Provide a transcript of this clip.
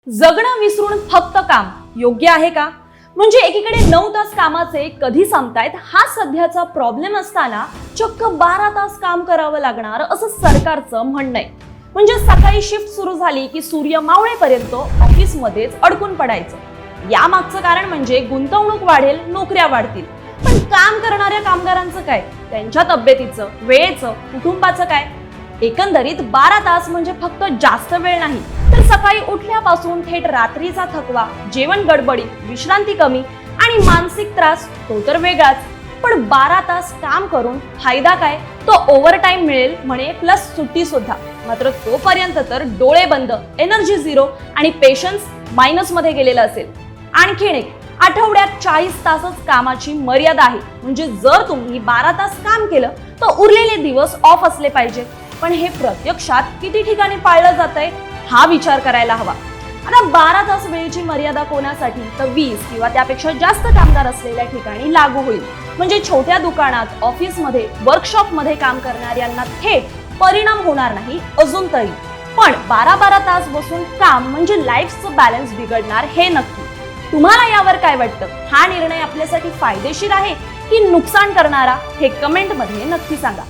जगणं विसरून फक्त काम योग्य आहे का? म्हणजे एकीकडे 9 तास कामाचे कधी संपतायत हा सध्याचा प्रॉब्लेम असताना चक्क 12 तास काम करावं लागणार असं सरकारचं म्हणणं आहे. म्हणजे सकाळी शिफ्ट सुरू झाली की सूर्य मावळेपर्यंत ऑफिसमध्येच अडकून पडायचं. या मागचं कारण म्हणजे गुंतवणूक वाढेल, नोकऱ्या वाढतील. पण काम करणाऱ्या कामगारांचं काय? त्यांच्या तब्येतीचं, वेळेचं, कुटुंबाचं काय? एकंदरीत 12 तास म्हणजे फक्त जास्त वेळ नाही, तर सकाळी उठल्यापासून थेट रात्रीचा थकवा, जेवण गडबडीत, विश्रांती कमी आणि मानसिक त्रास तो तर वेगळाच. पण 12 तास काम करून फायदा काय? तो ओव्हरटाईम मिळेल म्हणे, प्लस सुट्टी सुद्धा. मात्र तोपर्यंत तर डोळे बंद, एनर्जी झिरो आणि पेशन्स मायनस मध्ये गेलेलं असेल. आणखीन एक, आठवड्यात 40 तासच कामाची मर्यादा आहे. म्हणजे जर तुम्ही 12 तास काम केलं तर उरलेले दिवस ऑफ असले पाहिजे. पण हे प्रत्यक्षात किती ठिकाणी पाळलं जातंय हा विचार करायला हवा. आता 12 तास वेळेची मर्यादा कोणासाठी? तर 20 किंवा त्यापेक्षा जास्त कामगार असलेल्या ठिकाणी लागू होईल. म्हणजे छोट्या दुकानात, ऑफिसमध्ये, वर्कशॉपमध्ये काम करणाऱ्यांना थेट परिणाम होणार नाही अजून तरी. पण 12 तास बसून काम म्हणजे लाईफचं बॅलन्स बिघडणार हे नक्की. तुम्हाला यावर काय वाटतं? हा निर्णय आपल्यासाठी फायदेशीर आहे की नुकसान करणारा? हे कमेंटमध्ये नक्की सांगा.